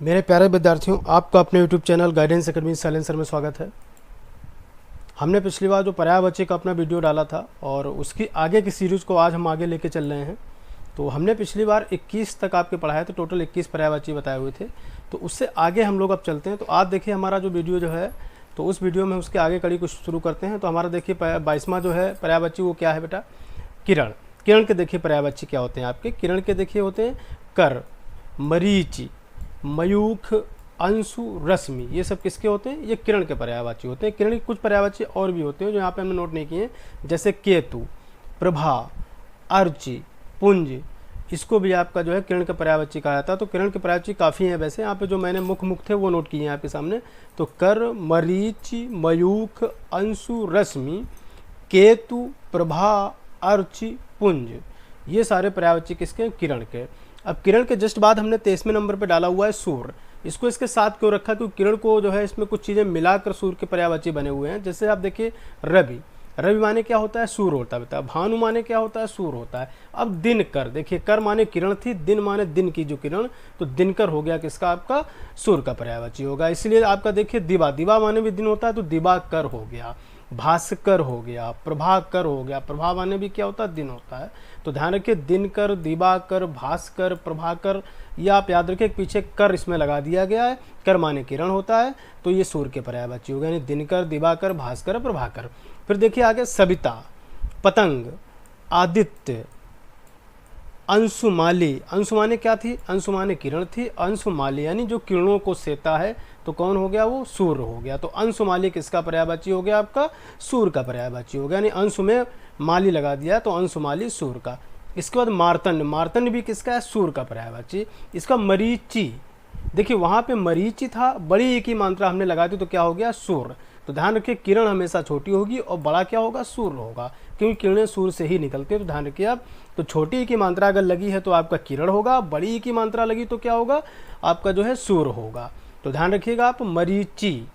मेरे प्यारे विद्यार्थियों, आपका अपने YouTube channel guidance academy silencer में स्वागत है। हमने पिछली बार जो पर्यायवाची का अपना वीडियो डाला था और उसकी आगे की सीरीज़ को आज हम आगे लेके चल रहे हैं। तो हमने पिछली बार 21 तक आपके पढ़ाए थे, टोटल 21 पर्यायवाची बताए हुए थे। तो उससे आगे हम लोग अब चलते हैं। तो आज देखिए हमारा जो वीडियो जो है, तो उस वीडियो में उसके आगे कड़ी कुछ शुरू करते हैं। तो हमारा देखिए 22वां जो है पर्यायवाची वो क्या है बेटा, किरण। किरण के देखिए पर्यायवाची क्या होते हैं आपके, किरण के देखिए होते हैं कर, मरीचि, मयूख, अंशु, रश्मि। ये सब किसके होते हैं? ये किरण के पर्यायवाची होते हैं। किरण के कुछ पर्यायवाची और भी होते हैं जो यहाँ पे हमने नोट नहीं किए, जैसे केतु, प्रभा, अर्चि, पुंज। इसको भी आपका जो है किरण के पर्यायवाची कहा जाता है। तो किरण के पर्यायवाची काफ़ी हैं वैसे, यहाँ पे जो मैंने मुख्य थे वो नोट किए हैं आपके सामने। तो कर, मरीचि, मयूख, अंशु, रश्मि, केतु, प्रभा, अर्चि, पुंज, ये सारे पर्यायवाची किसके हैं? किरण के। अब किरण के जस्ट बाद हमने 23वें नंबर पे डाला हुआ है सूर्य। इसको इसके साथ क्यों रखा? क्योंकि किरण को जो है इसमें कुछ चीज़ें मिलाकर सूर्य के पर्यायवाची बने हुए हैं। जैसे आप देखिए रवि, रवि माने क्या होता है? सूर्य होता है बेटा। भानु माने क्या होता है? सूर्य होता है। अब दिनकर, देखिए कर माने किरण थी, दिन माने दिन की जो किरण, तो दिनकर हो गया किसका? आपका सूर्य का पर्यायवाची होगा। इसलिए आपका देखिए दिवा, दिवा माने भी दिन होता है तो दिवाकर हो गया। भास्कर हो गया, प्रभाकर हो गया। प्रभा माने भी क्या होता है? दिन होता है। तो ध्यान रखिए दिनकर, दिवाकर, भास्कर, प्रभाकर, या आप याद रखिए पीछे कर इसमें लगा दिया गया है। कर माने किरण होता है, तो ये सूर्य के पर्यायवाची हो गए, यानी दिनकर, दिवाकर, भास्कर, प्रभाकर। फिर देखिए आगे सविता, पतंग, आदित्य, अंशुमाली। अंशुमाने क्या थी? अंशुमाने किरण थी। अंशुमाली यानी जो किरणों को सेता है, तो कौन हो गया? वो सूर्य हो गया। तो अंशुमाली किसका पर्यायवाची हो गया? आपका सूर्य का पर्यायवाची हो गया, यानी अंशु में माली लगा दिया तो अंशुमाली सूर्य का। इसके बाद मार्तंड, मार्तंड भी किसका है? सूर्य का पर्यायवाची। इसका मरीचि, देखिए वहाँ पे मरीचि था, बड़ी एक ही मात्रा हमने लगा दी तो क्या हो गया? सूर्य। तो ध्यान रखिए किरण हमेशा छोटी होगी और बड़ा क्या होगा? सूर्य होगा, क्योंकि किरणें सूर्य से ही निकलती है। तो ध्यान रखिए आप, तो छोटी की मात्रा अगर लगी है तो आपका किरण होगा, बड़ी की मात्रा लगी तो क्या होगा? आपका जो है सूर्य होगा। तो ध्यान रखिएगा आप, मरीचि,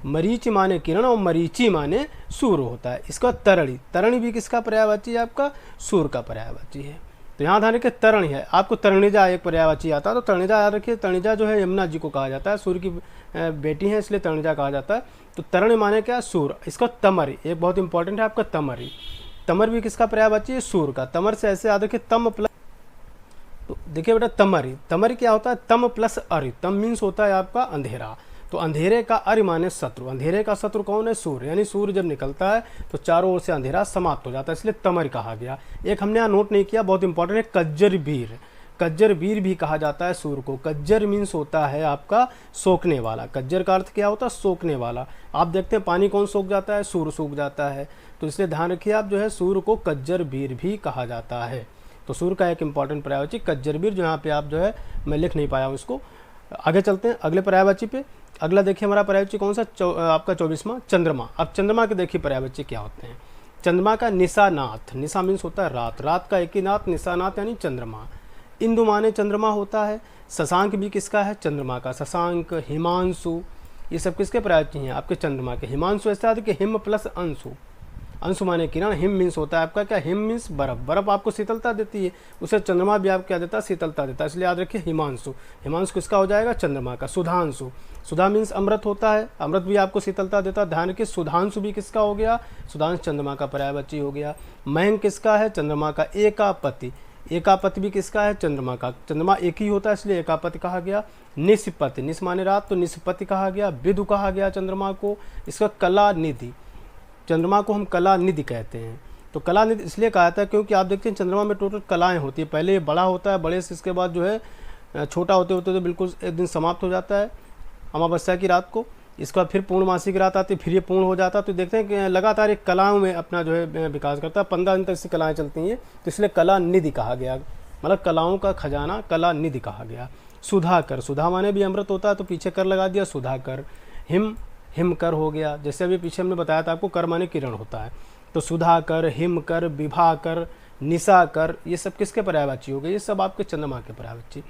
मरीचि माने किरण और मरीचि माने सूर्य होता है। इसका तरणि, तरणि भी किसका पर्यायवाची है? आपका सूर्य का पर्यायवाची है। तो यहाँ ध्यान रखिए तरणि है, आपको तरणिजा एक पर्यायवाची आता है। तो तरणिजा याद रखिए, तरणिजा जो है यमुना जी को कहा जाता है, सूर्य की बेटी है इसलिए तरणिजा कहा जाता है। तो तरण माने क्या? सूर्य। इसका तमर, एक बहुत इंपॉर्टेंट है आपका तमरी। तमर भी किसका पर्यायवाची है? सूर्य का। तमर से ऐसे याद रखिए तम प्लस, तो देखिए बेटा तमरी, तमरी क्या होता है? तम प्लस अरि। तम मीन्स होता है आपका अंधेरा, तो अंधेरे का अरि माने शत्रु। अंधेरे का शत्रु कौन है? सूर्य। यानी सूर्य जब निकलता है तो चारों ओर से अंधेरा समाप्त हो जाता है, इसलिए तमर कहा गया। एक हमने यहाँ नोट नहीं किया, बहुत इंपॉर्टेंट है, कज्जर वीर। कज्जर वीर भी कहा जाता है सूर्य को। कज्जर मीन्स होता है आपका सोखने वाला। कज्जर का अर्थ क्या होता है? सोखने वाला। आप देखते हैं पानी कौन सोख जाता है? सूर्य सूख जाता है। तो इसलिए ध्यान रखिए आप, जो है सूर्य को कज्जर वीर भी कहा जाता है। तो सूर्य का एक इंपॉर्टेंट पर्यायवाची कज्जर वीर, जो यहाँ पे आप जो है मैं लिख नहीं पाया हूँ इसको। आगे चलते हैं अगले पर्यायवाची पे। अगला देखिए हमारा पर्यायवाची कौन सा? आपका 24वां चंद्रमा। अब चंद्रमा के देखिए पर्यायवाची क्या होते हैं। चंद्रमा का निशानाथ, निशा मीन्स होता है रात, रात का एक ही नाथ, निशानाथ यानी चंद्रमा। इंदु माने चंद्रमा होता है। शशांक भी किसका है? चंद्रमा का। शशांक, हिमांशु, ये सब किसके पर्यायवाची हैं? आपके चंद्रमा के। हिमांशु ऐसा है कि हिम प्लस अंशु, अंशु माने किरण, हिम मीन्स होता है आपका क्या? हिम मीन्स बर्फ, बर्फ आपको शीतलता देती है, उसे चंद्रमा भी आप क्या देता है? शीतलता देता है, इसलिए याद रखिए हिमांशु। हिमांशु किसका हो जाएगा? चंद्रमा का। सुधांशु, सुधा मीन्स अमृत होता है, अमृत भी आपको शीतलता देता है। ध्यान रखिए सुधांशु भी किसका हो गया? सुधांश चंद्रमा का पर्यायवाची हो गया। मयंक किसका है? चंद्रमा का। एकापति, एकापति भी किसका है? चंद्रमा का। चंद्रमा एक ही होता है इसलिए एकापति कहा गया। निष्पति, निस माने रात तो निष्पति कहा गया। विदु कहा गया चंद्रमा को। इसका कला निधि, चंद्रमा को हम कला निधि कहते हैं। तो कला निधि इसलिए कहा जाता है क्योंकि आप देखते हैं चंद्रमा में टोटल कलाएं होती है। पहले ये बड़ा होता है, बड़े से इसके बाद जो है छोटा होते होते तो बिल्कुल एक दिन समाप्त हो जाता है अमावस्या की रात को। इसके बाद फिर पूर्णमासी की रात आती है, फिर ये पूर्ण हो जाता है। तो देखते हैं कि लगातार एक कलाओं में अपना जो है विकास करता है। 15 दिन तक इसकी कलाएँ चलती हैं, तो इसलिए कला निधि कहा गया, मतलब कलाओं का खजाना कला निधि कहा गया। सुधाकर, सुधा माने भी अमृत होता है तो पीछे कर लगा दिया सुधाकर। हिम, हिमकर हो गया, जैसे अभी पीछे हमने बताया था आपको, कर माने किरण होता है। तो सुधाकर, हिमकर, विभाकर, निशाकर, ये सब किसके पर्यायवाची हो गए? ये सब आपके चंद्रमा के पर्यायवाची।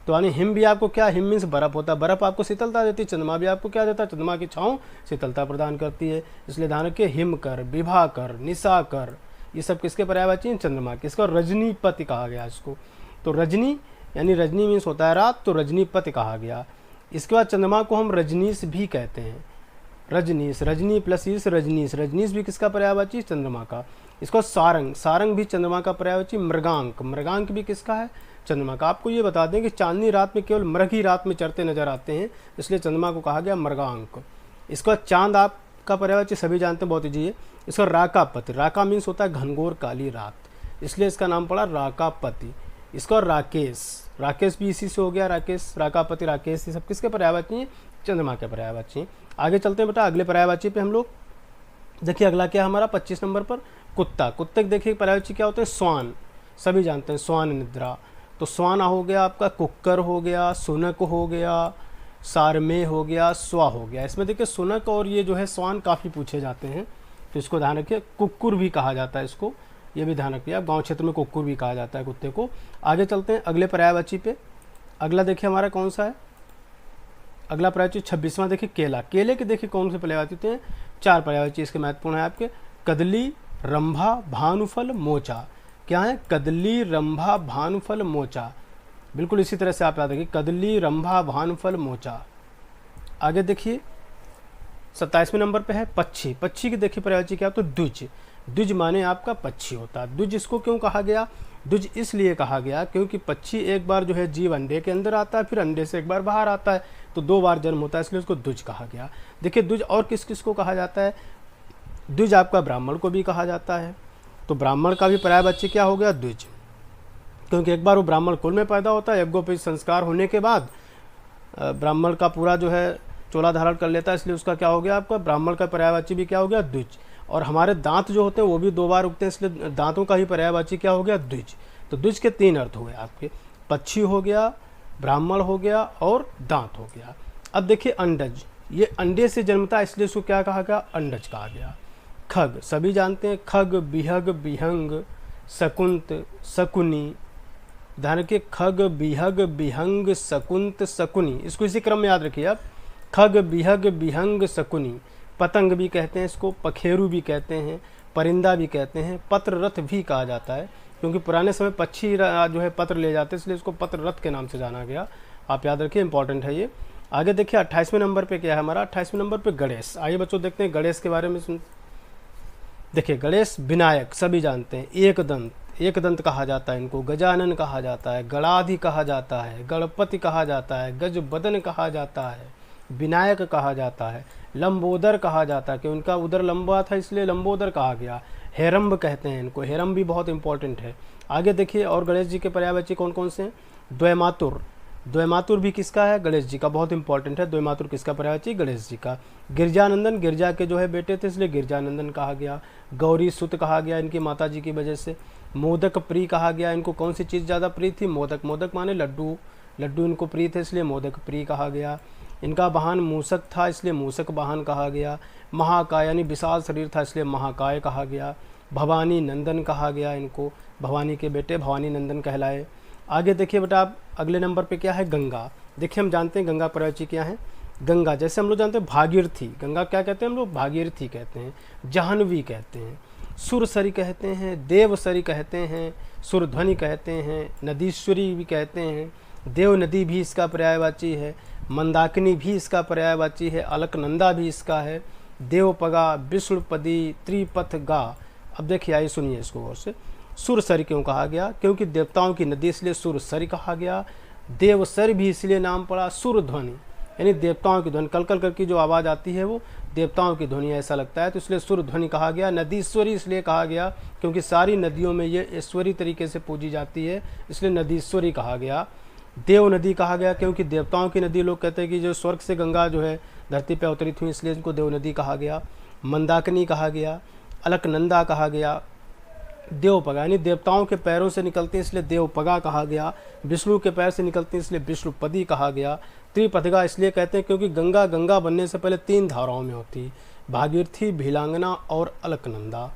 तो यानी हिम भी आपको क्या? हिम मीन्स बर्फ होता है, बर्फ आपको शीतलता देती है। चंद्रमा भी आपको क्या देता है? चंद्रमा की छाँव शीतलता प्रदान करती है। इसलिए ध्यान रखिए हिमकर, विभाकर, निशाकर, ये सब किसके पर्यायवाची हैं? चंद्रमा के। इसको रजनीपति कहा गया इसको। तो रजनी यानी रजनी मीन्स होता है रात, तो रजनीपति कहा गया। इसके बाद चंद्रमा को हम रजनीश भी कहते हैं, रजनीश, रजनी प्लस ईश रजनीश, रजनीश भी किसका पर्यायवाची? चंद्रमा का। इसको सारंग, सारंग भी चंद्रमा का पर्यायवाची। मृगांक, मृगांक भी किसका है? चंद्रमा का। आपको ये बता दें कि चांदनी रात में केवल मृग ही रात में चढ़ते नजर आते हैं, इसलिए चंद्रमा को कहा गया मृगांक। इसके बाद चांद आपका पर्यायवाची सभी जानते हैं, बहुत ईजी है। इसका राकापति, राका मीन्स होता है घनघोर काली रात, इसलिए इसका नाम पड़ा राकापति। इसका राकेश, राकेश भी इसी से हो गया, राकेश, राकापति, राकेश, ये सब किसके पर्यायवाची हैं? चंद्रमा के पर्यायवाची हैं। आगे चलते हैं बेटा अगले पर्यायवाची पे हम लोग। देखिए अगला क्या हमारा 25 नंबर पर कुत्ता। कुत्ते के देखिए पर्यायवाची क्या होते हैं? स्वान, सभी जानते हैं, स्वान निद्रा। तो स्वान हो गया आपका, कुक्कर हो गया, सुनक हो गया, सारमे हो गया, स्वा हो गया। इसमें देखिए सुनक और ये जो है स्वान काफ़ी पूछे जाते हैं, तो इसको ध्यान रखिए। कुक्कुर भी कहा जाता है इसको, ये भी ध्यान रखिए आप, गाँव क्षेत्र में कुक्कुर भी कहा जाता है कुत्ते को। आगे चलते हैं अगले पर्यायवाची पे। अगला देखिए हमारा कौन सा है? अगला पर्यायवाची 26वां देखिए केला। केले के देखिए कौन से पर्यायवाची होते हैं? 4 पर्यायवाची इसके महत्वपूर्ण है आपके। कदली, रंभा, भानुफल, मोचा। क्या है? कदली, रंभा, भानुफल, मोचा। बिल्कुल इसी तरह से आप याद रखिए, कदली, रंभा, भानुफल, मोचा। आगे देखिए 27वें नंबर पे है पक्षी। पक्षी की देखिए पर्यायवाची क्या? तो द्विज। द्विज माने आपका पक्षी होता है। द्विज इसको क्यों कहा गया? द्विज इसलिए कहा गया क्योंकि पक्षी एक बार जो है जीव अंडे के अंदर आता है, फिर अंडे से एक बार बाहर आता है, तो 2 बार जन्म होता है, इसलिए उसको द्विज कहा गया। देखिए द्विज और किस किस को कहा जाता है? द्विज आपका ब्राह्मण को भी कहा जाता है, तो ब्राह्मण का भी पर्यायवाची क्या हो गया? द्विज, क्योंकि एक बार वो ब्राह्मण कुल में पैदा होता है, यज्ञोपवीत संस्कार होने के बाद ब्राह्मण का पूरा जो है चोला धारण कर लेता है, इसलिए उसका क्या हो गया आपका? ब्राह्मण का पर्यायवाची भी क्या हो गया? द्विज। और हमारे दांत जो होते हैं वो भी 2 बार उगते हैं, इसलिए दांतों का ही पर्यायवाची क्या हो गया? द्विज। तो द्विज के 3 अर्थ हुए आपके, पक्षी हो गया, ब्राह्मण हो गया और दांत हो गया। अब देखिए अंडज, ये अंडे से जन्मता है, इसलिए इसको क्या कहा गया? अंडज कहा गया। खग, सभी जानते हैं, खग, बिहग, बिहंग, शकुंत, शकुनी। ध्यान रखिए, खग, बिहग, बिहंग, शकुंत, शकुनी, इसको इसी क्रम में याद रखिए आप। खग, बिहग, बिहंग, शकुनी। पतंग भी कहते हैं इसको, पखेरु भी कहते हैं, परिंदा भी कहते हैं, पत्र रथ भी कहा जाता है, क्योंकि पुराने समय पक्षी जो है पत्र ले जाते हैं, इसलिए इसको पत्र रथ के नाम से जाना गया। आप याद रखिए, इंपॉर्टेंट है ये। आगे देखिए 28वें नंबर पे क्या है हमारा? 28वें नंबर पे गणेश। आइए बच्चों देखते हैं गणेश के बारे में। देखिए गणेश, विनायक सभी जानते हैं, एक दंत, एक दंत कहा जाता है इनको, गजानन कहा जाता है, गणाधि कहा जाता है, गणपति कहा जाता है, गज बदन कहा जाता है, विनायक कहा जाता है, लंबोदर कहा जाता है कि उनका उदर लंबा था इसलिए लंबोदर कहा गया। हेरम्ब कहते हैं इनको, हेरम्ब भी बहुत इंपॉर्टेंट है। आगे देखिए और गणेश जी के पर्यायवाची कौन कौन से हैं? द्वैमातुर, द्वैमातुर भी किसका है? गणेश जी का, बहुत इंपॉर्टेंट है। द्वैमातुर किसका पर्यायवाची? गणेश जी का। गिरजानंदन, गिरजा के जो है बेटे थे इसलिए गिरजानंदन कहा गया। गौरी सुत कहा गया इनकी माता जी की वजह से। मोदक प्रिय कहा गया, इनको कौन सी चीज़ ज़्यादा प्रिय थी? मोदक, मोदक माने लड्डू, लड्डू इनको प्रिय थे इसलिए मोदक प्रिय कहा गया। इनका वाहन मूसक था इसलिए मूसक वाहन कहा गया। महाकाय यानी विशाल शरीर था इसलिए महाकाय कहा गया। भवानी नंदन कहा गया इनको, भवानी के बेटे भवानी नंदन कहलाए। आगे देखिए बेटा आप अगले नंबर पे क्या है? गंगा। देखिए हम जानते हैं गंगा पर्यायवाची क्या है? गंगा, जैसे हम लोग जानते हैं भागीरथी, गंगा क्या कहते हैं हम लोग? भागीरथी कहते हैं, जाह्नवी कहते हैं, सुरसरी कहते हैं, देवसरी कहते हैं, सुरध्वनि कहते हैं, नदीश्वरी भी कहते हैं, देव नदी भी इसका पर्यायवाची है, मंदाकिनी भी इसका पर्यायवाची है, अलकनंदा भी इसका है, देवपगा, विष्णुपदी, त्रिपथगा। अब देखिए आइए सुनिए इसको गौर से। सुरसरी क्यों कहा गया? क्योंकि देवताओं की नदी इसलिए सुरसरी कहा गया। देवसर भी इसलिए नाम पड़ा। सुरध्वनि यानी देवताओं की ध्वनि, कल कल कर की जो आवाज़ आती है वो देवताओं की ध्वनि ऐसा लगता है, तो इसलिए सुरध्वनि कहा गया। नदीश्वरी इसलिए कहा गया क्योंकि सारी नदियों में ये ईश्वरी तरीके से पूजी जाती है, इसलिए नदीश्वरी कहा गया। देव नदी कहा गया क्योंकि देवताओं की नदी, लोग कहते हैं कि जो स्वर्ग से गंगा जो है धरती पर अवतरित हुई इसलिए इनको देव नदी कहा गया। मंदाकिनी कहा गया, अलकनंदा कहा गया। देवपगा यानी देवताओं के पैरों से निकलती है इसलिए देवपगा कहा गया। विष्णु के पैर से निकलती है इसलिए विष्णुपदी कहा गया। त्रिपथगा इसलिए कहते हैं क्योंकि गंगा गंगा बनने से पहले 3 धाराओं में होती, भागीरथी, भीलांगना और अलकनंदा।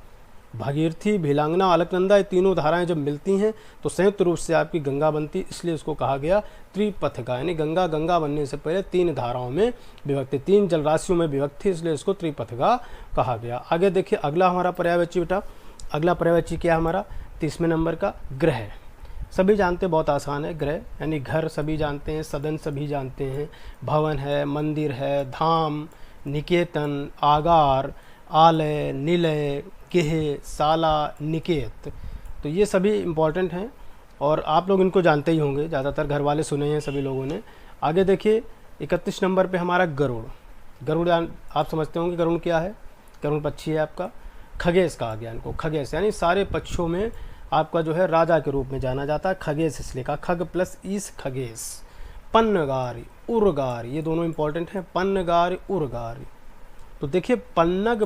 भागीरथी, भीलांगना, अलकनंदा, ये तीनों धाराएं जब मिलती हैं तो संयुक्त रूप से आपकी गंगा बनती, इसलिए इसको कहा गया त्रिपथगा। यानी गंगा गंगा बनने से पहले 3 धाराओं में विभक्त, 3 जलराशियों में विभक्त थी, इसलिए इसको त्रिपथगा कहा गया। आगे देखिए अगला हमारा पर्यायवाची बेटा, अगला पर्यायवाची क्या है हमारा? 30वें नंबर का ग्रह। सभी जानते हैं, बहुत आसान है। गृह यानी घर सभी जानते हैं, सदन सभी जानते हैं, भवन है, मंदिर है, धाम, निकेतन, आगार, आलय, निलय, गेह, साला, निकेत, तो ये सभी इम्पॉर्टेंट हैं और आप लोग इनको जानते ही होंगे, ज़्यादातर घर वाले सुने हैं सभी लोगों ने। आगे देखिए 31 नंबर पे हमारा गरुड़। गरुड़ आप समझते होंगे गरुड़ क्या है, गरुड़ पक्षी है आपका। खगेश कहा गया इनको, खगेश यानी सारे पक्षियों में आपका जो है राजा के रूप में जाना जाता है, खगेश इसलिए कहा, खग प्लस ईस खगेश। पन्नगार, उर्गार, ये दोनों इंपॉर्टेंट हैं, पन्नगार, उर्गार। तो देखिए पन्नग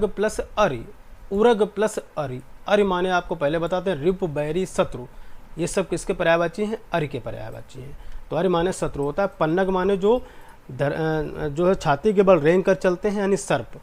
प्लस अरि, उरग प्लस अरि। अरि माने आपको पहले बताते हैं रिप, बैरी, शत्रु, ये सब किसके पर्यायवाची हैं, अरि के पर्यायवाची हैं। तो अरि माने शत्रु होता है, पन्नग माने जो है छाती के बल रेंग कर चलते हैं यानी सर्प,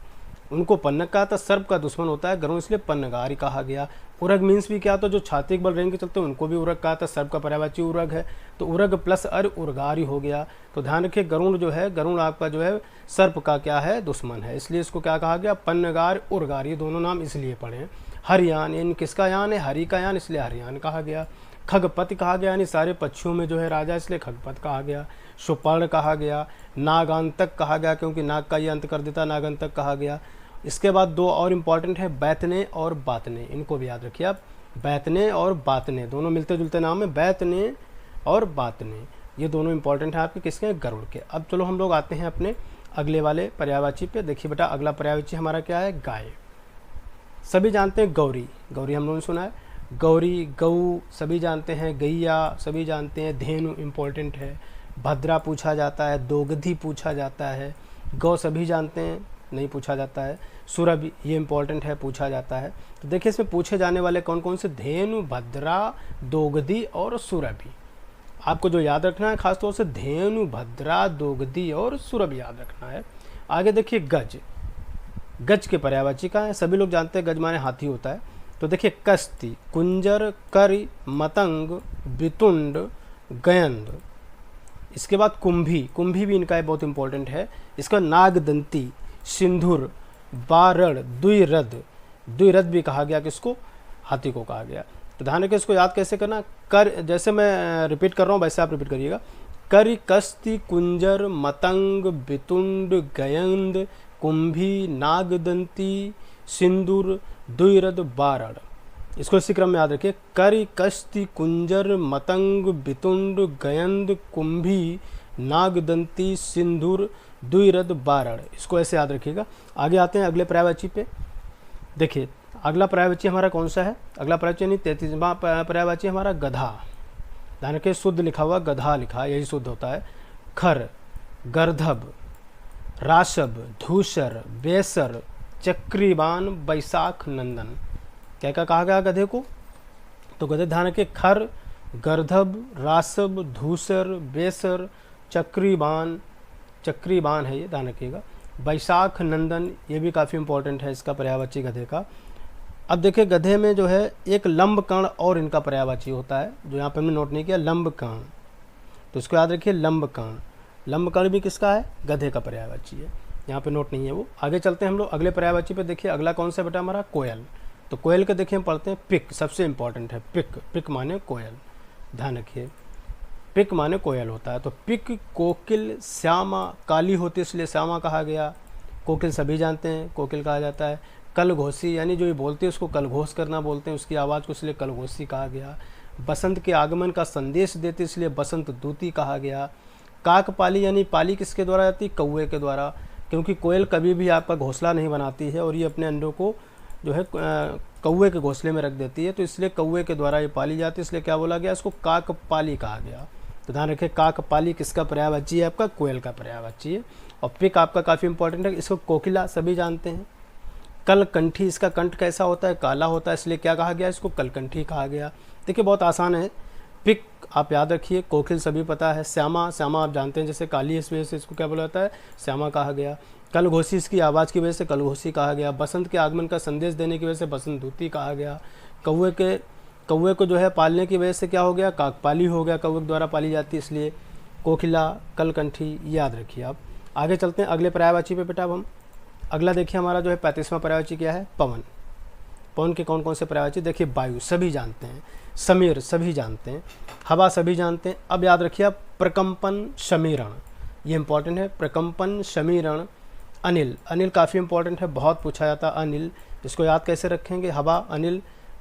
उनको पन्नग कहा था, सर्प का दुश्मन होता है गरुड़, इसलिए पन्नगारी कहा गया। उरग मीन्स भी क्या था, जो छाती के बल रेंग के चलते हैं उनको भी उरग कहा था, सर्प का पर्यायवाची उरग है, तो उरग प्लस अर उर्गारी हो गया। तो ध्यान रखिए गरुड़ जो है, गरुड़ आपका जो है सर्प का क्या है, दुश्मन है, इसलिए इसको क्या कहा गया, पन्नगार, उर्गार, ये दोनों नाम इसलिए पढ़े। हरियान इन किसका यान है, हरि का यान, इसलिए हरियान कहा गया। खगपति कहा गया यानी सारे पक्षियों में जो है राजा, इसलिए खगपत कहा गया। सुपर्ण कहा गया, नागांतक कहा गया क्योंकि नाग का ये अंत कर देता, नागांतक कहा गया। इसके बाद दो और इम्पॉर्टेंट है, बैतने और बातने, इनको भी याद रखिए आप। बैतने और बातने दोनों मिलते जुलते नाम है, बैतने और बातने, ये दोनों इंपॉर्टेंट हैं आपके किसके, गरुड़ के। अब चलो हम लोग आते हैं अपने अगले वाले पर्यायवाची पे। देखिए बेटा अगला पर्यायवाची हमारा क्या है, गाय। सभी जानते हैं गौरी, गौरी हम लोगों ने सुना है, गौरी, गऊ सभी जानते हैं, गैया सभी जानते हैं, धेनु इम्पोर्टेंट है, भद्रा पूछा जाता है, दोगधी पूछा जाता है, गौ सभी जानते हैं, नहीं पूछा जाता है, सुरभि ये इंपॉर्टेंट है, पूछा जाता है। तो देखिए इसमें पूछे जाने वाले कौन कौन से, धेनु, भद्रा, दोगधी और सुरभि। आपको जो याद रखना है खासतौर से धेनु, भद्रा, दोगधी और सुरभि याद रखना है। आगे देखिए गज, गज के पर्यायवाची का है, सभी लोग जानते हैं गज माने हाथी होता है। तो देखिए कस्ती, कुंजर, करी, मतंग, बितुंड, गयंद। इसके बाद कुंभी, कुंभी भी इनका बहुत इंपॉर्टेंट है। इसका नागदंती, सिंधुर, बारड़, द्विरथ, द्विरथ भी कहा गया किसको, हाथी को कहा गया। तो ध्यान रखिए इसको याद कैसे करना, कर जैसे मैं रिपीट कर रहा हूँ वैसे आप रिपीट करिएगा। करी, कस्ती, कुंजर, मतंग, बितुंड, गयंद, कुंभी, नागदंती, सिंदूर, द्विरथ, बारड़। इसको इसी क्रम में याद रखिए, करी, कस्ती, कुंजर, मतंग, बितुंड, गयंद, कुंभी, नागदंती, सिंदूर, द्विरथ, बारड़, इसको ऐसे याद रखिएगा। आगे आते हैं अगले पर्यायवाची पे। देखिए अगला पर्यायवाची हमारा कौन सा है, अगला पर्यायवाची यानी 33वां पर्यायवाची हमारा गधा। ध्यान रखिए शुद्ध लिखा हुआ, गधा लिखा यही शुद्ध होता है। खर, गर्धब, राशब, धूसर, बेसर, चक्रीबान, बैसाख नंदन। क्या क्या कहा गया गधे को, तो गधे ध्यान रखिए खर, गर्धब, राशब, धूसर, बेसर, चक्रीबान, चक्रीबान है ये ध्यान रखिएगा, बैसाख नंदन, ये भी काफ़ी इंपॉर्टेंट है इसका पर्यायवाची गधे का। अब देखिए गधे में जो है एक लंब कर्ण और इनका पर्यायवाची होता है, जो यहाँ पे हमने नोट नहीं किया, लंब कर्ण, तो इसको याद रखिए लंब कर्ण। लंब कर्ण भी किसका है, गधे का पर्यायवाची है, यहाँ पे नोट नहीं है वो। आगे चलते हैं हम लोग अगले पर्यायवाची पे। देखिए अगला कौन सा बेटा हमारा, कोयल। तो कोयल के देखिए हम पढ़ते हैं पिक, सबसे इंपॉर्टेंट है पिक, पिक माने कोयल, ध्यान रखिए पिक माने कोयल होता है। तो पिक, कोकिल, श्यामा, काली होती है इसलिए श्यामा कहा गया। कोकिल सभी जानते हैं, कोकिल कहा जाता है। कलघोषी यानी जो ये बोलते हैं उसको कलघोष करना बोलते हैं, उसकी आवाज़ को इसलिए कलघोषी कहा गया। बसंत के आगमन का संदेश देते इसलिए बसंत दूती कहा गया। काकपाली यानी पाली किसके द्वारा जाती है, कौवे के द्वारा, क्योंकि कोयल कभी भी आपका घोंसला नहीं बनाती है और ये अपने अंडों को जो है कौवे के घोंसले में रख देती है, तो इसलिए कौवे के द्वारा ये पाली जाती है, इसलिए क्या बोला गया, इसको काकपाली कहा गया। तो ध्यान रखिए काकपाली किसका पर्यायवाची है, आपका कोयल का पर्यायवाची है। और पिक आपका काफ़ी इंपॉर्टेंट है, इसको कोकिला सभी जानते हैं। कलकंठी, इसका कंठ कैसा होता है, काला होता है, इसलिए क्या कहा गया, इसको कलकंठी कहा गया। देखिए बहुत आसान है, पिक आप याद रखिए, कोकिल सभी पता है। श्यामा, श्यामा आप जानते हैं जैसे काली, इस वजह से इसको क्या बोला जाता है, श्यामा कहा गया। कलघोषी इसकी आवाज़ की वजह से कलघोषी कहा गया। बसंत के आगमन का संदेश देने की वजह से बसंत दूती कहा गया। कौवे को जो है पालने की वजह से क्या हो गया, काकपाली हो गया, कौवे के द्वारा पाली जाती है इसलिए कोकिला, कलकंठी, याद रखिए आप। आगे चलते हैं अगले पर्यायवाची पे बेटा। अब हम अगला देखिए हमारा जो है 35वां पर्यायवाची क्या है, पवन। पवन के कौन कौन से पर्यायवाची, देखिए वायु सभी जानते हैं, समीर सभी जानते हैं, हवा सभी जानते हैं। अब याद रखिए आप प्रकंपन समीरण, ये इंपॉर्टेंट है, प्रकंपन समीरण। अनिल, अनिल काफ़ी इंपॉर्टेंट है, बहुत पूछा जाता है अनिल, इसको याद कैसे रखेंगे, हवा अनिल,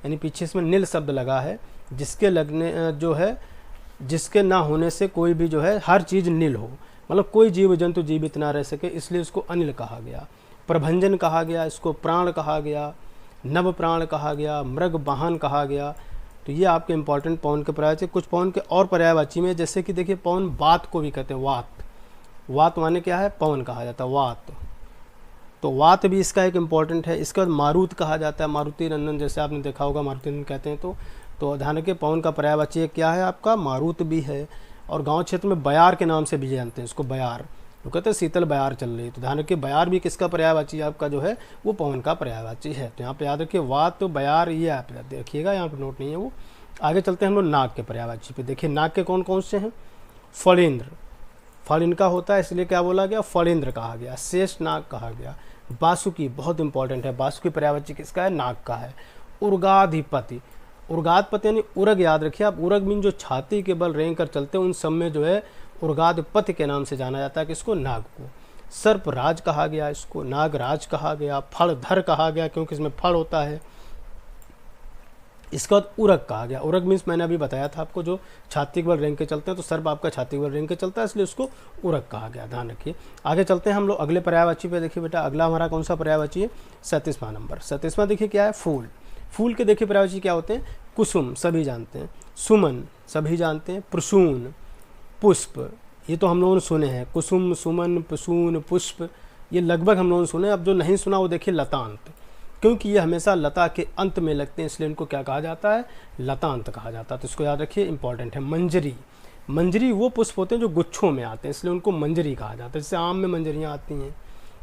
यानी पीछे इसमें नील शब्द लगा है, जिसके लगने जो है, जिसके ना होने से कोई भी जो है हर चीज़ नील हो, मतलब कोई जीव जंतु जीवित ना रह सके, इसलिए इसको अनिल कहा गया। प्रभंजन कहा गया, इसको प्राण कहा गया, नव प्राण कहा गया, मृग वाहन कहा गया। तो ये आपके इंपॉर्टेंट पवन के पर्यायवाची। कुछ पवन के और पर्यायवाची में जैसे कि देखिए पवन वात को भी कहते हैं, वात, वात माने क्या है, पवन कहा जाता है, वात, तो वात भी इसका एक इम्पॉर्टेंट है। इसके बाद मारुत कहा जाता है, मारुति नंदन, जैसे आपने देखा होगा मारुति नंदन कहते हैं। तो ध्यान रखिए पवन का पर्यायवाची क्या है आपका, मारुत भी है। और गांव क्षेत्र में बयार के नाम से भी जानते हैं इसको, बयार, वो कहते हैं शीतल बयार चल रही है। तो ध्यान रखिए बयार भी किसका पर्यायवाची आपका जो है वो पवन का पर्यायवाची है। तो यहाँ पे याद रखिए वात, बयार, ये आप देखिएगा, यहाँ पे नोट नहीं है वो। आगे चलते हैं हम लोग नाग के पर्यायवाची पे। देखिए नाग के कौन कौन से हैं, फलेंद्र, फल इनका होता है इसलिए क्या बोला गया, फलेंद्र कहा गया। शेष नाग कहा गया। बासुकी बहुत इंपॉर्टेंट है, बासुकी पर्यायवाची किसका है, नाग का है। उर्गाधिपति, उर्गाधपति यानी उर्ग, याद रखिए आप, उर्ग मीन जो छाती के बल रेंग कर चलते हैं, उन सब में जो है उर्गाधपति के नाम से जाना जाता है किसको, नाग को। सर्पराज कहा गया इसको, नागराज कहा गया। फलधर कहा गया क्योंकि इसमें फल होता है। इसके बाद उरग कहा गया, उरग मीन्स मैंने अभी बताया था आपको, जो छाती के बल रेंग के चलते हैं, तो सर्प आपका छाती के बल रेंग के चलता है, इसलिए उसको उरग कहा गया, ध्यान रखिए। आगे चलते हैं हम लोग अगले पर्यायवाची पे। देखिए बेटा अगला हमारा कौन सा पर्यायवाची है, 37वां नंबर। 37वां देखिए क्या है, फूल। फूल के देखिए पर्यायवाची क्या होते हैं, कुसुम सभी जानते हैं, सुमन सभी जानते हैं, प्रसून, पुष्प, ये तो हम लोगों ने सुने हैं, कुसुम, सुमन, प्रसून, पुष्प, ये लगभग हम लोगों ने सुने। अब जो नहीं सुना वो देखिए लतांत, क्योंकि ये हमेशा लता के अंत में लगते हैं, इसलिए इनको क्या कहा जाता है, लतांत कहा जाता है। तो इसको याद रखिए, इंपॉर्टेंट है। मंजरी, मंजरी वो पुष्प होते हैं जो गुच्छों में आते हैं, इसलिए उनको मंजरी कहा जाता है। जैसे आम में मंजरियाँ आती हैं,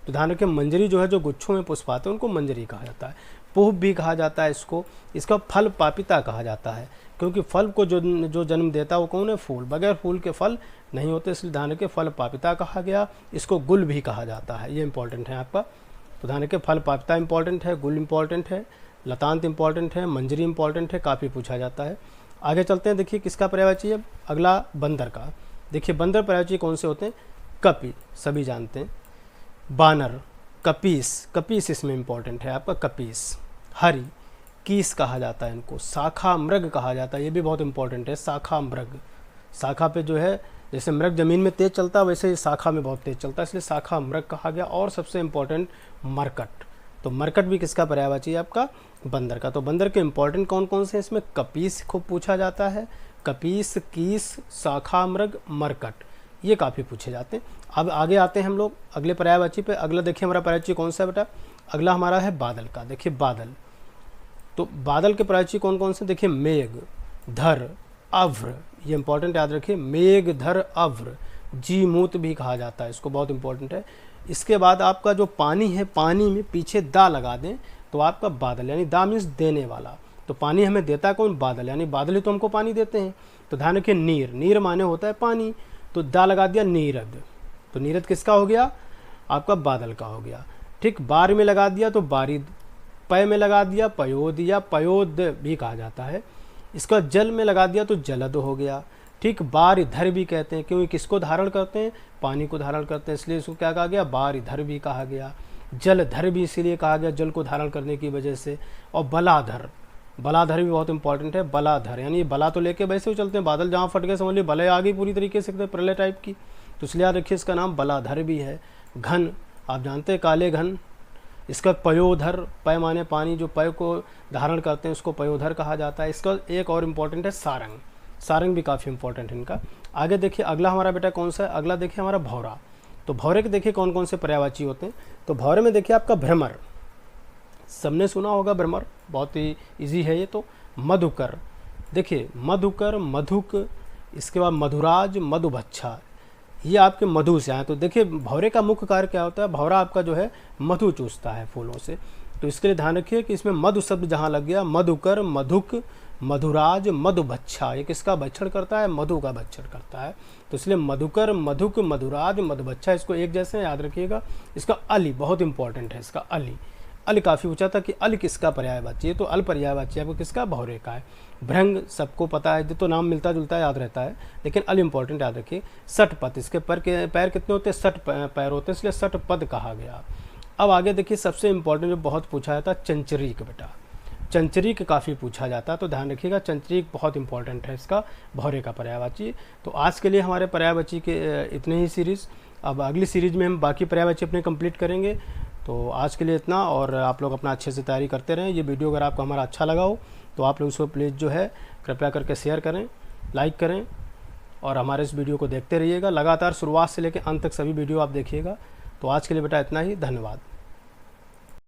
तो ध्यान रखिए मंजरी जो है जो गुच्छों में पुष्प आते हैं उनको मंजरी कहा जाता है। पुष्प भी कहा जाता है इसको। इसका फल पापिता कहा जाता है, क्योंकि फल को जो जन्म देता है वो कौन है, फूल, बगैर फूल के फल नहीं होते, इसलिए ध्यान रखिए फल पापिता कहा गया। इसको गुल भी कहा जाता है, ये इंपॉर्टेंट है आपका। तो ध्यान रखिए फल पापिता इंपॉर्टेंट है, गुल इंपॉर्टेंट है, लतांत इंपॉर्टेंट है, मंजरी इंपॉर्टेंट है, काफ़ी पूछा जाता है। आगे चलते हैं, देखिए किसका पर्यायवाची है अगला, बंदर का। देखिए बंदर पर्यायवाची कौन से होते हैं, कपि सभी जानते हैं, बानर, कपीस, कपीस इसमें इंपॉर्टेंट है आपका, कपीस। हरि, कीस कहा जाता है इनको। शाखा मृग कहा जाता है, ये भी बहुत इंपॉर्टेंट है, शाखा मृग, शाखा पे जो है जैसे मृग जमीन में तेज चलता है वैसे ही शाखा में बहुत तेज चलता है, इसलिए शाखा मृग कहा गया। और सबसे इंपॉर्टेंट मरकट, तो मरकट भी किसका पर्यायवाची है आपका, बंदर का। तो बंदर के इंपॉर्टेंट कौन कौन से हैं इसमें, कपीस खूब पूछा जाता है, कपीस, कीस, शाखा मृग, मरकट, ये काफ़ी पूछे जाते हैं। अब आगे आते हैं हम लोग अगले पर्यायवाची पे। अगला देखिए हमारा पर्यायवाची कौन सा है बेटा, अगला हमारा है बादल का। देखिए बादल, तो बादल के पर्यायवाची कौन कौन से, देखिए मेघ, धर, अभ्र, ये इंपॉर्टेंट याद रखिए, मेघ, धर, अभ्र। जीमूत भी कहा जाता है इसको, बहुत इंपॉर्टेंट है। इसके बाद आपका जो पानी है, पानी में पीछे दा लगा दें तो आपका बादल, यानी दा मीन्स देने वाला, तो पानी हमें देता है कौन, बादल, यानी बादल ही तो हमको पानी देते हैं। तो ध्यान रखिए नीर, नीर माने होता है पानी, तो दा लगा दिया नीरद, तो नीरद किसका हो गया, आपका बादल का हो गया। ठीक, बार में लगा दिया तो बारिद, पय में लगा दिया पयोद, या पयोद भी कहा जाता है। इसका जल में लगा दिया तो जलद हो गया। ठीक, बार इधर भी कहते हैं, क्योंकि किसको धारण करते हैं, पानी को धारण करते हैं, इसलिए इसको क्या कहा गया, बार इधर भी कहा गया। जलधर भी इसीलिए कहा गया, जल को धारण करने की वजह से। और बलाधर, बलाधर भी बहुत इंपॉर्टेंट है, बलाधर यानी बला तो लेके वैसे ही चलते हैं, बादल जहाँ फट गए समझ लीजिए बलय आ गई पूरी तरीके से, प्रलय टाइप की, तो इसलिए याद रखिए इसका नाम बलाधर भी है। घन, आप जानते हैं काले घन। इसका पयोधर, पय माने पानी, जो पय को धारण करते हैं उसको पयोधर कहा जाता है। इसका एक और इम्पॉर्टेंट है सारंग, सारंग भी काफ़ी इंपॉर्टेंट है इनका। आगे देखिए अगला हमारा बेटा कौन सा है, अगला देखिए हमारा भौरा। तो भौरे के देखिए कौन कौन से पर्यायवाची होते हैं, तो भौरे में देखिए आपका भ्रमर, सबने सुना होगा भ्रमर, बहुत ही ईजी है ये। तो मधुकर, देखिए मधुकर, मधुक, इसके बाद मधुराज, मधुभच्छा, ये आपके मधु से आए। तो देखिए भौरे का मुख्य कार्य क्या होता है, भौरा आपका जो है मधु चूसता है फूलों से, तो इसके लिए ध्यान रखिए कि इसमें मधु शब्द जहाँ लग गया, मधुकर, मधुक, मधुराज, मधुभच्छा, ये किसका भक्षण करता है, मधु का भक्षण करता है। तो इसलिए मधुकर, मधुक, मधुराज, मधुभच्छा, इसको एक जैसे याद रखिएगा। इसका अली बहुत इंपॉर्टेंट है, इसका अली, अल काफ़ी पूछा था कि अल किसका पर्यायवाची है, तो अल पर्यायवाची आपको किसका, भौरे का है। भृंग सबको पता है, तो नाम मिलता जुलता याद रहता है, लेकिन अल इम्पोर्टेंट याद रखिए। सटपथ, इसके पैर कितने होते हैं, 60 पैर होते हैं, इसलिए सटपथ कहा गया। अब आगे देखिए सबसे इम्पोर्टेंट जो बहुत पूछा जाता है चंचरीक। बेटा चंचरीक काफ़ी पूछा जाता है, तो ध्यान रखिएगा चंचरीक बहुत इंपॉर्टेंट है इसका भौरे का पर्यायवाची। तो आज के लिए हमारे पर्यायवाची के इतने ही सीरीज़। अब अगली सीरीज में हम बाकी पर्यायवाची अपने कंप्लीट करेंगे। तो आज के लिए इतना, और आप लोग अपना अच्छे से तैयारी करते रहें। ये वीडियो अगर आपको हमारा अच्छा लगा हो तो आप लोग उसको प्लीज़ जो है कृपया करके शेयर करें, लाइक करें, और हमारे इस वीडियो को देखते रहिएगा। लगातार शुरुआत से लेकर अंत तक सभी वीडियो आप देखिएगा। तो आज के लिए बेटा इतना ही, धन्यवाद।